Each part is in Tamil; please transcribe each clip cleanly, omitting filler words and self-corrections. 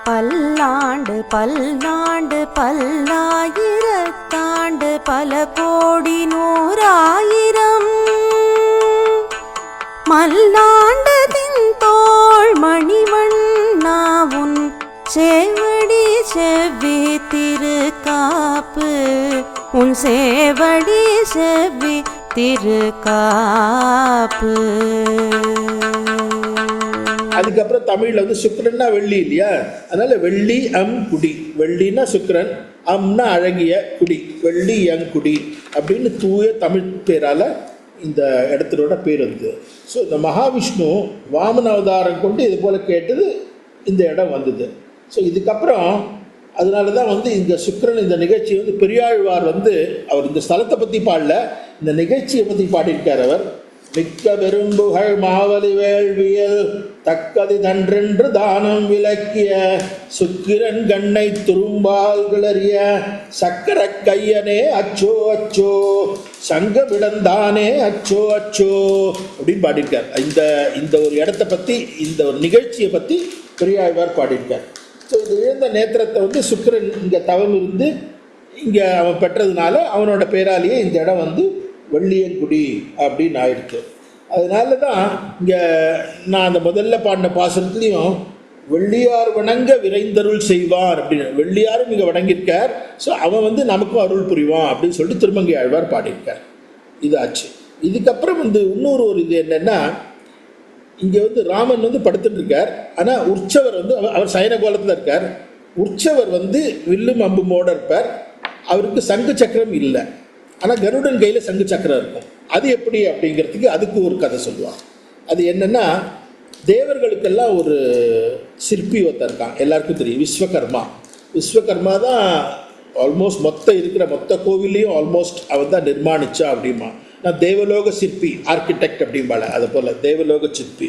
பல்லாண்டு பல்லாண்டு பல்லாயிரத்தாண்டு பல கோடி நூறாயிரம் மல்லாண்டதின் தோள் மணிவண்ணாவுன் சேவடி செவ்வி திருக்காப்பு உன் சேவடி செவ்வி திருக்காப்பு. அதுக்கப்புறம் தமிழ்ல வந்து சுக்கிரன்னா வெள்ளி இல்லையா, அதனால வெள்ளி அம் குடி. வெள்ளினா சுக்கிரன், அம்னா அழகிய, குடி வெள்ளி குடி அப்படின்னு தூய தமிழ் பேரால இந்த இடத்தினோட பேர் வந்து. ஸோ இந்த மகாவிஷ்ணு வாமன அவதாரம் கொண்டு இது போல கேட்டது இந்த இடம் வந்தது. ஸோ இதுக்கப்புறம் அதனால தான் வந்து இந்த சுக்கிரன் இந்த நிகழ்ச்சி வந்து பெரியாழ்வார் வந்து அவர் இந்த ஸ்தலத்தை பற்றி பாடல, இந்த நிகழ்ச்சியை பற்றி பாடியிருக்கார். அவர் மிக்க பெரும்புகழ் மாவலி வேள்வியல் தக்கதி தன்றென்று தானம் விளக்கிய சுக்கிரன் கண்ணை துரும்பால் கிளறிய சக்கர கையனே அச்சோ அச்சோ சங்கமிடந்தானே அச்சோ அச்சோ அப்படின்னு பாடியிருக்கார். இந்த ஒரு இடத்த பற்றி, இந்த ஒரு நிகழ்ச்சியை பற்றி பெரியாழ்வார் பாடியிருக்கார். ஸோ இது இழந்த நேத்திரத்தை வந்து சுக்கிரன் இங்கே தவம் இருந்து இங்கே அவன் பெற்றதுனால அவனோட பேராலேயே இந்த இடம் வந்து வெள்ளியங்குடி அப்படின்னு ஆயிடுச்சு. அதனால தான் இங்கே நான் அந்த முதல்ல பாடின பாசனத்துலேயும் வெள்ளியார் வணங்க விரைந்தருள் செய்வார் அப்படின்னு, வெள்ளியாரும் இங்கே வணங்கியிருக்கார். ஸோ அவன் வந்து நமக்கும் அருள் புரிவான் அப்படின்னு சொல்லிட்டு திருமங்கை ஆழ்வார் பாடியிருக்கார். இதாச்சு. இதுக்கப்புறம் வந்து இன்னொரு இது என்னென்னா, இங்கே வந்து ராமன் வந்து படுத்துட்டு இருக்கார். ஆனால் உற்சவர் வந்து அவர் சயன கோலத்தில் இருக்கார். உற்சவர் வந்து வில்லும் அம்புமோட இருப்பார். அவருக்கு சங்கு சக்கரம் இல்லை, ஆனால் கருடன் கையில் சங்கு சக்கரம் இருக்கும். அது எப்படி அப்படிங்கிறதுக்கு அதுக்கு ஒரு கதை சொல்லுவாங்க. அது என்னென்னா, தேவர்களுக்கெல்லாம் ஒரு சிற்பி ஒருத்தர் இருக்கான், எல்லாருக்கும் தெரியும், விஸ்வகர்மா. விஸ்வகர்மா தான் ஆல்மோஸ்ட் மொத்த கோவிலையும் ஆல்மோஸ்ட் அவன் தான் நிர்மாணிச்சா அப்படிமா. நான் தேவலோக சிற்பி, ஆர்கிடெக்ட் அப்படிம்பால, அது போல் தேவலோக சிற்பி.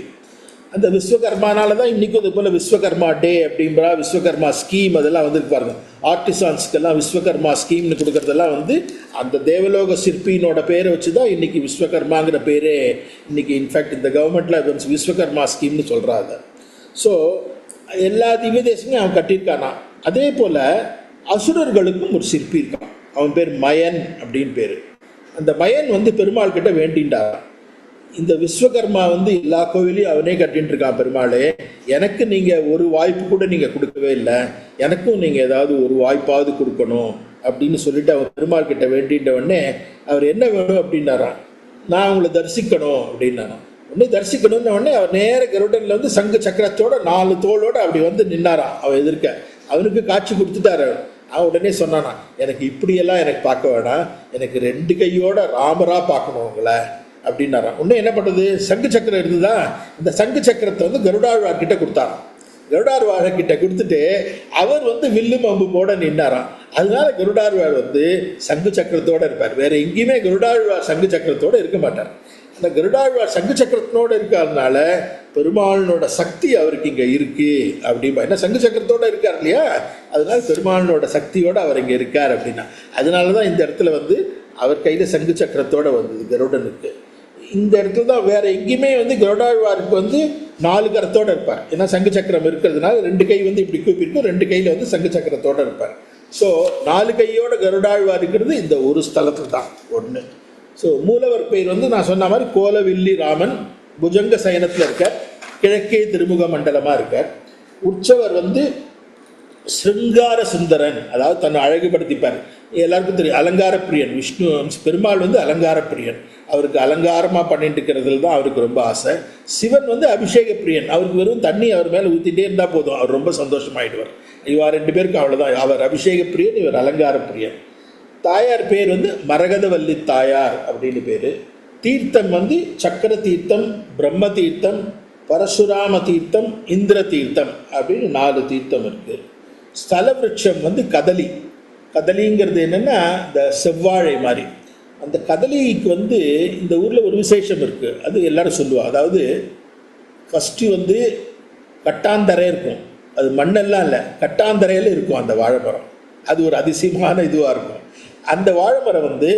அந்த விஸ்வகர்மானால தான் இன்றைக்கும் அது போல் விஸ்வகர்மா டே அப்படின்றா, விஸ்வகர்மா ஸ்கீம் அதெல்லாம் வந்துருக்கு பாருங்க. ஆர்டிசான்ஸ்க்கெல்லாம் விஸ்வகர்மா ஸ்கீம்னு கொடுக்குறதெல்லாம் வந்து அந்த தேவலோக சிற்பியினோட பேரை வச்சு தான் இன்றைக்கி விஸ்வகர்மாங்கிற பேரே இன்றைக்கி இன்ஃபேக்ட் இந்த கவர்மெண்ட்டில் விஸ்வகர்மா ஸ்கீம்னு சொல்கிறாங்க. ஸோ எல்லா திவ்ய தேசங்களையும் அவன் கட்டியிருக்கானா. அதே போல் அசுரர்களுக்கும் ஒரு சிற்பி இருக்கான், அவன் பேர் மயன் அப்படின்னு பேர். அந்த மயன் வந்து பெருமாள் கிட்ட வேண்டின்றான், இந்த விஸ்வகர்மா வந்து எல்லா கோவிலையும் அவனே கட்டின்னு இருக்கான், பெருமாளே எனக்கு நீங்கள் ஒரு வாய்ப்பு கூட நீங்கள் கொடுக்கவே இல்லை, எனக்கும் நீங்கள் ஏதாவது ஒரு வாய்ப்பாவது கொடுக்கணும் அப்படின்னு சொல்லிட்டு அவன் பெருமாள் கிட்ட வேண்டின்றவொடனே அவர் என்ன வேணும் அப்படின்னாரான், நான் உங்களை தரிசிக்கணும் அப்படின்னாரான். உடனே தரிசிக்கணும்னு உடனே அவர் நேர கருடனில் வந்து சங்கு சக்கரத்தோட 4 தோளோடு அப்படி வந்து நின்னாரான் அவன் எதிர்க்க. அவனுக்கு காட்சி கொடுத்துட்டாரு. அவன் உடனே சொன்னானா, எனக்கு இப்படியெல்லாம் எனக்கு பார்க்க வேணாம், எனக்கு 2 கையோட ராமராக பார்க்கணும் உங்களை அப்படின்னாரான். உடனே என்ன பண்ணுறது, சங்கு சக்கரம் இருந்ததா, இந்த சங்கு சக்கரத்தை வந்து கருடாழ்வார் கிட்ட கொடுத்தாரான். கருடாழ்வார் கிட்ட கொடுத்துட்டு அவர் வந்து வில்லும் அம்புமோட நின்னாரான். அதனால கருடாழ்வார் வந்து சங்கு சக்கரத்தோடு இருப்பார். வேற எங்கேயுமே கருடாழ்வார் சங்கு சக்கரத்தோடு இருக்க மாட்டார். அந்த கருடாழ்வார் சங்கு சக்கரத்தினோடு இருக்கிறதுனால பெருமாளனோட சக்தி அவருக்கு இங்கே இருக்கு அப்படின்பா. ஏன்னா சங்கு சக்கரத்தோடு இருக்கார் இல்லையா, அதனால பெருமாளனோட சக்தியோடு அவர் இங்கே இருக்கார் அப்படின்னா. அதனால தான் இந்த இடத்துல வந்து அவர் கையில் சங்கு சக்கரத்தோடு வந்தது கருடனுக்கு. இந்த இடத்துல தான் வேற எங்கேயுமே வந்து கருடாழ்வாருக்கு வந்து 4 கரத்தோடு இருப்பார். ஏன்னா சங்கு சக்கரம் இருக்கிறதுனால 2 கை வந்து இப்படி கூப்பிருக்கும், 2 கையில் வந்து சங்கு சக்கரத்தோடு இருப்பார். ஸோ 4 கையோட கருடாழ்வார் இருக்கிறது இந்த ஒரு ஸ்தலத்தில் தான் ஒன்று. ஸோ மூலவர் பெயர் வந்து நான் சொன்ன மாதிரி கோலவில்லி ராமன், புஜங்க சயனத்தில் இருக்கார், கிழக்கே திருமுக மண்டலமாக இருக்கார். உற்சவர் வந்து ஸ்ருங்கார சுந்தரன், அதாவது தன்னை அழகுபடுத்திப்பார். எல்லாருக்கும் தெரியும் அலங்கார பிரியன். விஷ்ணு பெருமாள் வந்து அலங்கார பிரியன், அவருக்கு அலங்காரமாக பண்ணிட்டு இருக்கிறதுல தான் அவருக்கு ரொம்ப ஆசை. சிவன் வந்து அபிஷேக பிரியன், அவருக்கு வெறும் தண்ணி அவர் மேலே ஊற்றிட்டே இருந்தால் போதும், அவர் ரொம்ப சந்தோஷமாயிடுவார். இவா 2 பேருக்கு அவ்வளோதான், அவர் அபிஷேக பிரியன், இவர் அலங்கார பிரியன். தாயார் பேர் வந்து மரகதவல்லி தாயார் அப்படின்னு பேர். தீர்த்தம் வந்து சக்கர தீர்த்தம், பிரம்ம தீர்த்தம், பரசுராம தீர்த்தம், இந்திர தீர்த்தம் அப்படின்னு 4 தீர்த்தம் இருக்குது. ஸ்தல விருட்சம் வந்து கதலி. கதலிங்கிறது என்னென்னா இந்த செவ்வாழை மாதிரி. அந்த கதலிக்கு வந்து இந்த ஊரில் ஒரு விசேஷம் இருக்குது, அது எல்லாரும் சொல்லுவாள். அதாவது ஃபஸ்ட்டு வந்து கட்டாந்தரை இருக்கும், அது மண்ணெல்லாம் இல்லை, கட்டாந்தரையில் இருக்கும் அந்த வாழைமரம். அது ஒரு அதிசயமான இதுவாக இருக்கும். அந்த வாழைமரம் வந்து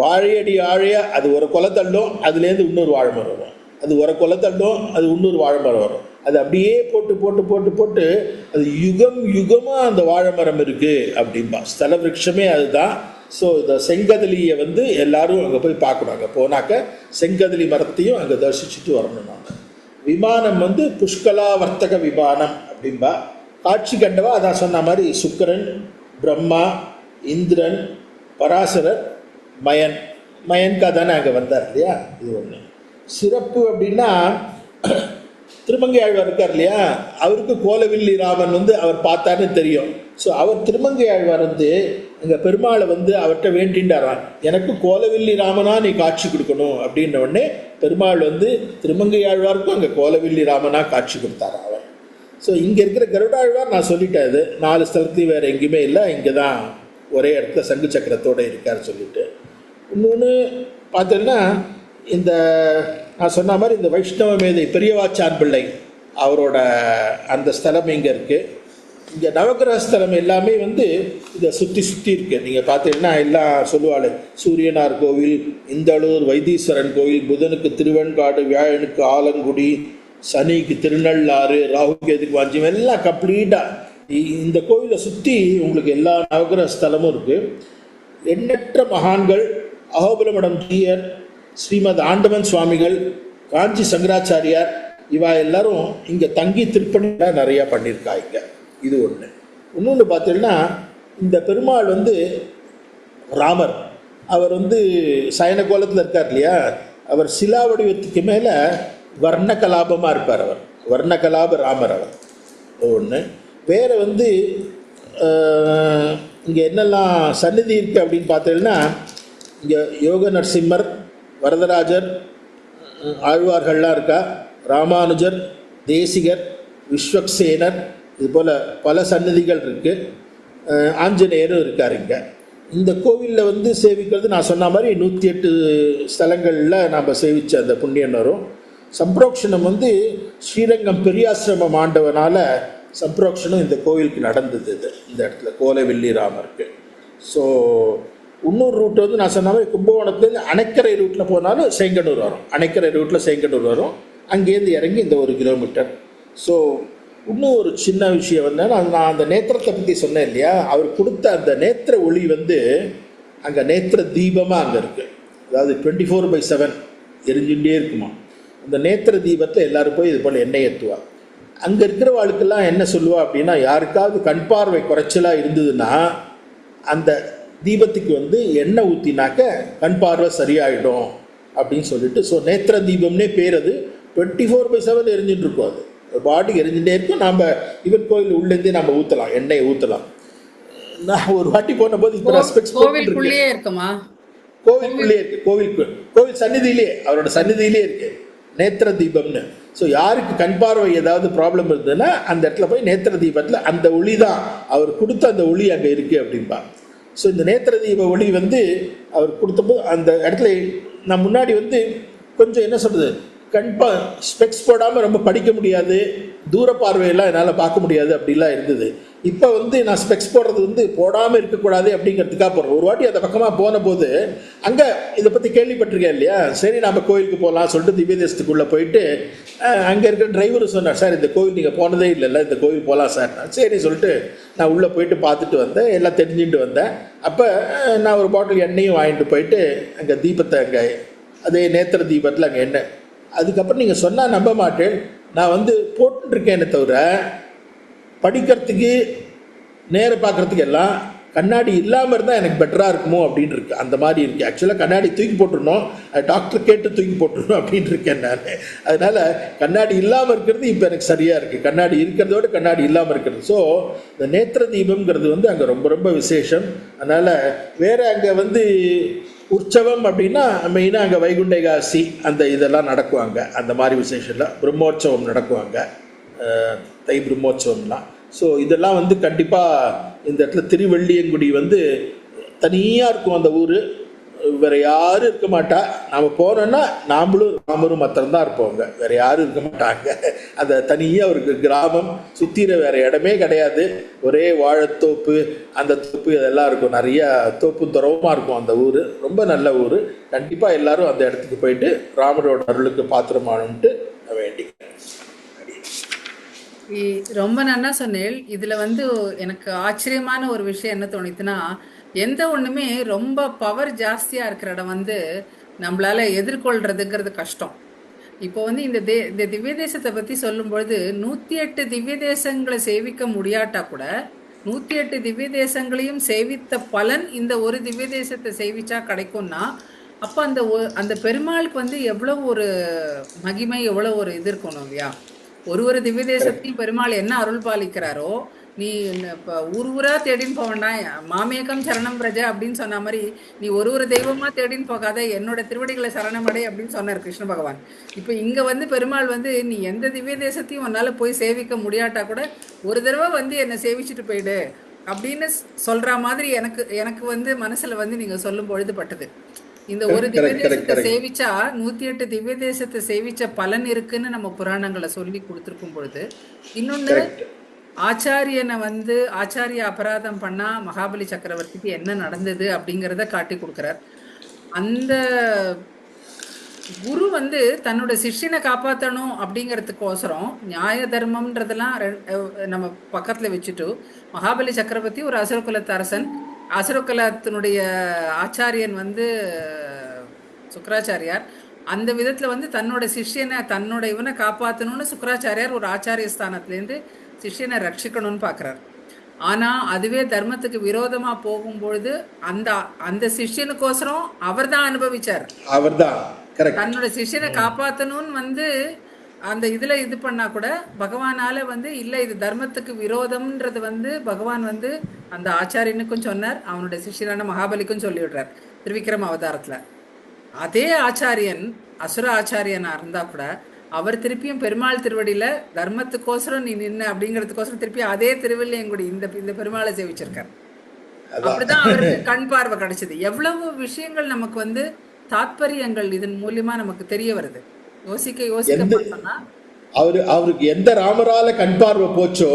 வாழையடி ஆழையாக அது ஒரு கொலை தள்ளும், அதுலேருந்து இன்னொரு வாழைமரம் வரும், அது ஒரு கொலை தள்ளும், அது இன்னொரு வாழைமரம் வரும், அது அப்படியே போட்டு போட்டு போட்டு போட்டு அது யுகம் யுகமாக அந்த வாழை மரம் இருக்குது அப்படின்பா. ஸ்தல விருட்சமே அதுதான். ஸோ இந்த செங்கதலியை வந்து எல்லாரும் அங்கே போய் பார்க்கணும். அங்கே போனாக்க செங்கதலி மரத்தையும் அங்கே தரிசிச்சுட்டு வரணும். நாங்கள் விமானம் வந்து புஷ்கலா வர்த்தக விமானம் அப்படின்பா. காட்சி கண்டவா அதான் சொன்ன மாதிரி சுக்கிரன், பிரம்மா, இந்திரன், பராசரர், மயன்கா தானே அங்கே வந்தார் இல்லையா. இது ஒன்று சிறப்பு. அப்படின்னா திருமங்கை ஆழ்வார் இருக்கார் இல்லையா, அவருக்கு கோலவில்லி ராமன் வந்து அவர் பார்த்தாருன்னு தெரியும். ஸோ அவர் திருமங்கை ஆழ்வார் வந்து அங்கே பெருமாளை வந்து அவர்கிட்ட வேண்டின்றாரான், எனக்கு கோலவில்லி ராமனா நீ காட்சி கொடுக்கணும் அப்படின்ன உடனே பெருமாள் வந்து திருமங்கை ஆழ்வாருக்கும் அங்கே கோலவில்லி ராமனா காட்சி கொடுத்தாரா அவர். ஸோ இங்கே இருக்கிற கருடாழ்வார் நான் சொல்லிட்டேன், இது 4 ஸ்தலத்துலையும் வேறு எங்கேயுமே இல்லை, இங்கே தான் ஒரே இடத்துல சங்கு சக்கரத்தோடு இருக்கார் சொல்லிட்டு. இன்னொன்று பார்த்தீங்கன்னா இந்த நான் சொன்ன மாதிரி இந்த வைஷ்ணவ மேதை பெரியவாச்சான் பிள்ளை அவரோட அந்த ஸ்தலம் இங்கே இருக்குது. இங்கே நவகிரக ஸ்தலம் எல்லாமே வந்து இதை சுற்றி சுற்றி இருக்குது. நீங்கள் பார்த்தீங்கன்னா எல்லாம் சொல்லுவாள், சூரியனார் கோவில், இந்தளூர் வைத்தீஸ்வரன் கோவில், புதனுக்கு திருவெண்காடு, வியாழனுக்கு ஆலங்குடி, சனிக்கு திருநள்ளாறு, ராகுகேதுக்கு வாஞ்சியம், எல்லாம் கம்ப்ளீட்டாக இந்த கோவிலை சுற்றி உங்களுக்கு எல்லா நவகிரக ஸ்தலமும் இருக்குது. எண்ணற்ற மகான்கள், அகோபுரமடம் ஜீயர், ஸ்ரீமத் ஆண்டவன் சுவாமிகள், காஞ்சி சங்கராச்சாரியார், இவா எல்லாரும் இங்கே தங்கி திருப்பணிலாம் நிறையா பண்ணியிருக்காங்க. இது ஒன்று. இன்னொன்று பார்த்தீங்கன்னா இந்த பெருமாள் வந்து ராமர், அவர் வந்து சயன கோலத்தில் இருக்கார் இல்லையா, அவர் சிலா வடிவத்துக்கு மேலே வர்ண கலாபமாக இருப்பார். அவர் வர்ண கலாப ராமர் அவர். ஒன்று வேறு வந்து இங்கே என்னெல்லாம் சந்நிதி இருக்குது அப்படின்னு பார்த்தீங்கன்னா இங்கே யோக நரசிம்மர், வரதராஜர், ஆழ்வார்கள்லாம் இருக்கா, ராமானுஜர், தேசிகர், விஸ்வக்சேனர், இதுபோல் பல சன்னதிகள் இருக்குது. ஆஞ்சநேயரும் இருக்கார் இங்கே. இந்த கோவிலில் வந்து சேவிக்கிறது நான் சொன்ன மாதிரி 108 ஸ்தலங்களில் நாம் சேவித்த அந்த புண்ணியம் வரும். சம்பிரோக்ஷணம் வந்து ஸ்ரீரங்கம் பெரியாசிரமம் ஆண்டவனால் சம்பிரோக்ஷணம் இந்த கோவிலுக்கு நடந்தது. இந்த இடத்துல கோலவில்லி ராமருக்கு. ஸோ இன்னொரு ரூட் வந்து நான் சொன்ன மாதிரி கும்பகோணத்துலேருந்து அணைக்கரை ரூட்டில் போனாலும் செங்கனூர் வரும். அணைக்கரை ரூட்டில் செங்கனூர் வரும். அங்கேருந்து இறங்கி இந்த 1 கிலோமீட்டர். ஸோ இன்னும் ஒரு சின்ன விஷயம் வந்து நான் அந்த நேத்திரத்தை பற்றி சொன்னேன் இல்லையா, அவர் கொடுத்த அந்த நேத்திர ஒளி வந்து அங்கே நேத்திர தீபமாக அங்கே இருக்குது. அதாவது 24/7 எரிஞ்சுட்டே இருக்குமா. அந்த நேத்திர தீபத்தில் எல்லோரும் போய் இது போல் எண்ணெய் ஏற்றுவா. அங்கே இருக்கிற வாழ்க்கெல்லாம் என்ன சொல்லுவா அப்படின்னா, யாருக்காவது கண் பார்வை குறைச்சலாக இருந்ததுன்னா அந்த தீபத்துக்கு வந்து எண்ணெய் ஊற்றினாக்க கண் பார்வை சரியாயிடும் அப்படின்னு சொல்லிட்டு. ஸோ நேத்திர தீபம்னே பேர். அது 24/7 எரிஞ்சுட்டு இருக்கும். அது பாட்டுக்கு எரிஞ்சுட்டே இருக்கும். நாம் இவன் கோயில் உள்ளேருந்தே நம்ம ஊற்றலாம், எண்ணெயை ஊற்றலாம். நான் ஒரு வாட்டி போன போது இப்போ ரெஸ்பெக்ட் கோவிலுக்குள்ளேயே இருக்குமா? கோவிலுக்குள்ளேயே இருக்குது. கோவில் சந்நிதியிலே, அவரோட சந்நிதியிலே இருக்குது நேத்திர தீபம்னு. ஸோ யாருக்கு கண் பார்வை ஏதாவது ப்ராப்ளம் இருந்ததுன்னா அந்த இடத்துல போய் நேத்திர தீபத்தில் அந்த ஒளி தான் அவர் கொடுத்த அந்த ஒளி அங்கே இருக்குது அப்படின்பா. ஸோ இந்த நேத்திர தீப ஒளி வந்து அவர் கொடுத்தபோது அந்த இடத்துல நான் முன்னாடி வந்து கொஞ்சம் என்ன சொல்கிறது, ஸ்பெக்ஸ் போடாமல் ரொம்ப படிக்க முடியாது, தூர பார்வையெல்லாம் என்னால் பார்க்க முடியாது அப்படிலாம் இருந்தது. இப்போ வந்து நான் ஸ்பெக்ஸ் போடுறது வந்து போடாமல் இருக்கக்கூடாது அப்படிங்கிறதுக்காக போடுறேன். ஒரு வாட்டி அந்த பக்கமாக போன போது அங்கே இதை பற்றி கேள்விப்பட்டிருக்கேன் இல்லையா, சரி நம்ம கோயிலுக்கு போகலாம் சொல்லிட்டு திவ்ய தேசத்துக்குள்ளே போயிட்டு அங்கே இருக்கிற டிரைவரும் சொன்னார், சார் இந்த கோவில் நீங்கள் போனதே இல்லைல்ல, இந்த கோவில் போகலாம் சார். சரி சொல்லிட்டு நான் உள்ளே போயிட்டு பார்த்துட்டு வந்தேன், எல்லாம் தெரிஞ்சுட்டு வந்தேன். அப்போ நான் ஒரு பாட்டில் எண்ணெயும் வாங்கிட்டு போயிட்டு அங்கே தீபத்தை அங்கே அதே நேத்திர தீபத்தில் அங்கே எண்ணெய். அதுக்கப்புறம் நீங்கள் சொன்னால் நம்ப மாட்டேன், நான் வந்து போட்டுருக்கேனே தவிர படிக்கிறதுக்கு நேர பார்க்குறதுக்கு எல்லாம் கண்ணாடி இல்லாமல் இருந்தால் எனக்கு பெட்டராக இருக்குமோ அப்படின்னு இருக்கு. அந்த மாதிரி இருக்குது. ஆக்சுவலாக கண்ணாடி தூக்கி போட்டுருணும், டாக்டர் கேட்டு தூக்கி போட்டுருணும் அப்படின்னு இருக்கேன் நான். அதனால் கண்ணாடி இல்லாமல் இருக்கிறது இப்போ எனக்கு சரியாக இருக்குது. கண்ணாடி இருக்கிறதோட கண்ணாடி இல்லாமல் இருக்கிறது. ஸோ இந்த நேத்திர தீபம்ங்கிறது வந்து அங்கே ரொம்ப ரொம்ப விசேஷம். அதனால் வேறு அங்கே வந்து உற்சவம் அப்படின்னா மெயினாக அங்கே வைகுண்ட ஏகாதசி அந்த இதெல்லாம் நடக்குவாங்க. அந்த மாதிரி விசேஷம்லாம் பிரம்மோற்சவம் நடக்குவாங்க, தை பிரம்மோற்சவம்லாம். ஸோ இதெல்லாம் வந்து கண்டிப்பாக இந்த இடத்துல திருவெள்ளியங்குடி வந்து தனியாக இருக்கும். அந்த ஊர் வேறு யாரும் இருக்க மாட்டா. நாம் போனோன்னா நாமளும் ராமரும் மாத்திரம்தான் இருப்போங்க, வேறு யாரும் இருக்க மாட்டாங்க. அந்த தனியாக ஒரு கிராமம், சுற்றிற வேறு இடமே கிடையாது. ஒரே வாழைத்தோப்பு, அந்த தோப்பு இதெல்லாம் இருக்கும், நிறையா தோப்பும் துறவுமாக இருக்கும் அந்த ஊர். ரொம்ப நல்ல ஊர். கண்டிப்பாக எல்லோரும் அந்த இடத்துக்கு போயிட்டு ராமரோட அருளுக்கு பாத்திரமானுன்ட்டு வேண்டிக்கிறேன். ரொம்ப நன்னா சொன்னேன். இதுல வந்து எனக்கு ஆச்சரியமான ஒரு விஷயம் என்ன தோணித்துன்னா, எந்த ஒண்ணுமே ரொம்ப பவர் ஜாஸ்தியா இருக்கிற இடம் வந்து நம்மளால எதிர்கொள்றதுங்கிறது கஷ்டம். இப்போ வந்து இந்த திவ்ய தேசத்தை பத்தி சொல்லும்பொழுது 108 திவ்ய தேசங்களை சேவிக்க முடியாட்டா கூட 108 திவ்ய தேசங்களையும் சேவித்த பலன் இந்த ஒரு திவ்ய தேசத்தை சேவிச்சா கிடைக்கும்னா, அப்ப அந்த பெருமாளுக்கு வந்து எவ்வளவு ஒரு மகிமை, எவ்வளவு ஒரு இது இருக்கணும் இல்லையா? ஒரு திவ்ய கரெக்ட். தேசத்தையும் பெருமாள் என்ன அருள் பாலிக்கிறாரோ, நீ இப்ப ஊர் ஊரா தேடின்னு போக வேண்டாம், மாமேகம் சரணம் பிரஜ அப்படின்னு சொன்ன மாதிரி, நீ ஒரு தெய்வமா தேடின்னு போகாத, என்னோட திருவடிகளை சரணமடை அப்படின்னு சொன்னார் கிருஷ்ண பகவான். இப்ப இங்க வந்து பெருமாள் வந்து நீ எந்த திவ்ய தேசத்தையும் உன்னால போய் சேவிக்க முடியாட்டா கூட ஒரு தடவை வந்து என்னை சேவிச்சுட்டு போயிடு அப்படின்னு சொல்ற மாதிரி எனக்கு எனக்கு வந்து மனசுல வந்து நீங்க சொல்லும் பொழுது பட்டது. இந்த ஒரு கரெக்ட், திவ்ய கரெக்ட், கரெக்ட், தேசத்தை கரெக்ட். சேவிச்சா 108 திவ்ய தேசத்தை சேவிச்ச பலன் இருக்குன்னு நம்ம புராணங்களை சொல்லி கொடுத்துருக்கும் பொழுது, இன்னொன்னு கரெக்ட். ஆச்சாரியனை வந்து ஆச்சாரிய அபராதம் பண்ணா மகாபலி சக்கரவர்த்திக்கு என்ன நடந்தது அப்படிங்கிறத காட்டி கொடுக்கிறார். அந்த குரு வந்து தன்னோட சிஷ்யனை காப்பாற்றணும் அப்படிங்கிறதுக்கோசரம் நியாய தர்மம்ன்றதெல்லாம் நம்ம பக்கத்துல வச்சுட்டு, மகாபலி சக்கரவர்த்தி ஒரு அசுரகுலத்து அரசன், அசுரகுலத்தினுடைய ஆச்சாரியன் வந்து சுக்கராச்சாரியார். அந்த விதத்துல வந்து தன்னோட சிஷ்யனை தன்னோட இவனை காப்பாற்றணும்னு சுக்கராச்சாரியார் ஒரு ஆச்சாரிய ஸ்தானத்திலேருந்து சிஷ்யனை ரட்சிக்கணும்னு பார்க்குறார். ஆனா அதுவே தர்மத்துக்கு விரோதமா போகும்பொழுது அந்த அந்த சிஷ்யனுக்கோசரம் அவர் தான் அனுபவிச்சார். அவர்தான். கரெக்ட். தன்னோட சிஷ்யனை காப்பாத்தணும்னு வந்து அந்த இதுல இது பண்ணா கூட பகவானால வந்து இல்ல இது தர்மத்துக்கு விரோதம்ன்றது வந்து பகவான் வந்து அந்த ஆச்சாரியனுக்கும் சொன்னார், அவனுடைய சிஷ்யனான மகாபலிக்கும் சொல்லி விடுறார் திருவிக்ரம அவதாரத்துல. அதே ஆச்சாரியன் அசுர ஆச்சாரியனா இருந்தா கூட அவர் திருப்பியும் பெருமாள் திருவடியில தர்மத்துக்கோசரம் நீ நின்ன அப்படிங்கிறதுக்கோசரம் திருப்பி அதே திருவள்ளியங்குடி இந்த இந்த பெருமாளை சேவிச்சிருக்கார். அதான். அப்படிதான் அவருக்கு கண் பார்வை கிடைச்சது. எவ்வளவு விஷயங்கள் நமக்கு வந்து தாத்பரியங்கள் இதன் மூலியமா நமக்கு தெரிய வருது. யோசிக்க யோசிக்க எந்த பார்த்தோம்னா அவருக்கு எந்த ராமரால கண் பார்வை போச்சோ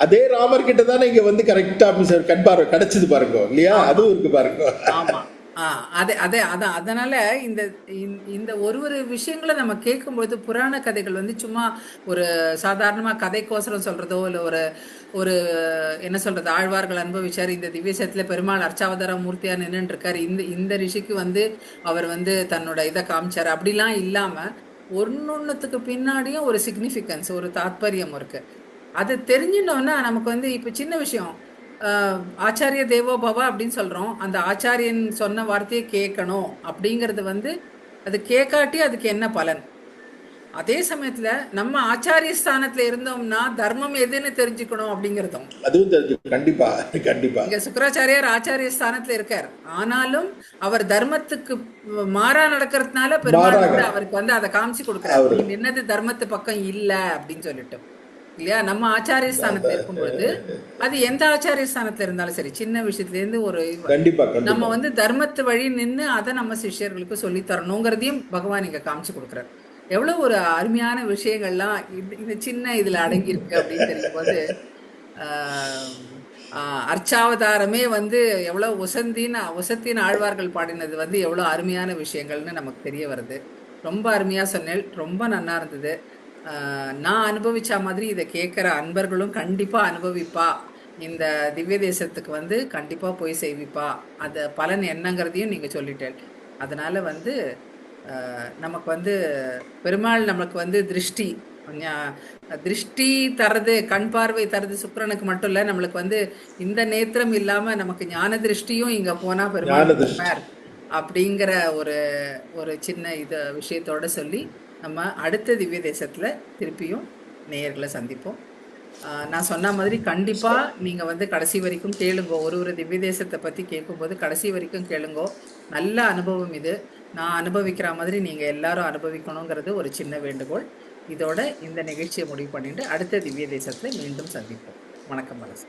அதே ராமர் கிட்ட தானே இங்க வந்து கரெக்டா கண் பார்வை கிடைச்சது பாருங்க இல்லையா? ஆமா அதுவும் இருக்கு பாருங்க. ஆமா அதே அதே அதான் அதனால இந்த இந்த ஒரு விஷயங்களை நம்ம கேட்கும்பொழுது புராண கதைகள் வந்து சும்மா ஒரு சாதாரணமா கதைக்கோசரம் சொல்றதோ இல்லை ஒரு ஒரு என்ன சொல்றது ஆழ்வார்கள் அனுபவிச்சார் இந்த திவ்யசத்துல பெருமாள் அர்ச்சாவதார மூர்த்தியா நின்றுட்டு இருக்காரு, இந்த இந்த ரிஷிக்கு வந்து அவர் வந்து தன்னோட இதை காமிச்சார் அப்படிலாம் இல்லாம ஒன்னொன்னுத்துக்கு பின்னாடியும் ஒரு சிக்னிஃபிகன்ஸ் ஒரு தாத்பரியம் இருக்கு. அது தெரிஞ்சிட்டோம்னா நமக்கு வந்து இப்ப சின்ன விஷயம் ஆச்சாரிய தேவோ பவ அப்படின்னு சொல்றோம். அந்த ஆச்சாரியன் சொன்ன வார்த்தையை கேட்கணும் அப்படிங்கறது வந்து அது கேட்காட்டி அதுக்கு என்ன பலன்? அதே சமயத்துல நம்ம ஆச்சாரிய ஸ்தானத்துல இருந்தோம்னா தர்மம் எதுன்னு தெரிஞ்சுக்கணும் அப்படிங்கறதும் அதுவும் தெரிஞ்சு. கண்டிப்பா கண்டிப்பா. இங்க சுக்கராச்சாரியார் ஆச்சாரிய ஸ்தானத்துல இருக்கார், ஆனாலும் அவர் தர்மத்துக்கு மாறா நடக்கிறதுனால பெருமாள் வந்து அவருக்கு வந்து அதை காமிச்சு கொடுக்கிறார், அவரு நீ நின்னது தர்மத்து பக்கம் இல்ல அப்படின்னு சொல்லிட்டு இல்லையா? நம்ம ஆச்சாரிய ஸ்தானத்துல இருக்கும் பொழுது அது எந்த ஆச்சாரிய ஸ்தானத்துல இருந்தாலும் சரி, சின்ன விஷயத்துல இருந்து ஒரு கண்டிப்பா நம்ம கண்டிப்பா. வந்து தர்மத்து வழி நின்று அதை நம்ம சிஷ்யர்களுக்கு சொல்லி தரணுங்கிறதையும் பகவான் இங்க காமிச்சு கொடுக்குறாரு. எவ்வளவு ஒரு அருமையான விஷயங்கள்லாம் இந்த சின்ன இதுல அடங்கியிருக்கு அப்படின்னு தெரியும் போது அர்ச்சாவதாரமே வந்து எவ்வளவு உசத்தின் ஆழ்வார்கள் பாடினது வந்து எவ்வளவு அருமையான விஷயங்கள்னு நமக்கு தெரிய வருது. ரொம்ப அருமையா சொன்னேன், ரொம்ப நல்லா இருந்தது. நான் அனுபவிச்ச மாதிரி இதை கேட்குற அன்பர்களும் கண்டிப்பா அனுபவிப்பா, இந்த திவ்ய தேசத்துக்கு வந்து கண்டிப்பா போய் செய்விப்பா, அது பலன் என்னங்கிறதையும் நீங்க சொல்லிட்டேன். அதனால வந்து நமக்கு வந்து பெருமாள் நமக்கு வந்து திருஷ்டி தர்றது, கண் பார்வை தர்றது சுக்கிரனுக்கு மட்டும் இல்ல, நம்மளுக்கு வந்து இந்த நேத்திரம் இல்லாம நமக்கு ஞான திருஷ்டியும் இங்க போனா பெருமாள் கொடுப்பார் அப்படிங்கிற ஒரு ஒரு சின்ன இது விஷயத்தோட சொல்லி நம்ம அடுத்த திவ்ய தேசத்துல திருப்பியும் நேயர்களை சந்திப்போம். நான் சொன்ன மாதிரி கண்டிப்பா நீங்க வந்து கடைசி வரைக்கும் கேளுங்கோ. ஒரு திவ்ய தேசத்தை பத்தி கேட்கும்போது கடைசி வரைக்கும் கேளுங்கோ. நல்ல அனுபவம் இது. நான் அனுபவிக்கிற மாதிரி நீங்க எல்லாரும் அனுபவிக்கணுங்கிறது ஒரு சின்ன வேண்டுகோள். இதோட இந்த நிகழ்ச்சியை முடிவு பண்ணிட்டு அடுத்த திவ்ய தேசத்துல மீண்டும் சந்திப்போம். வணக்கம் மனசு.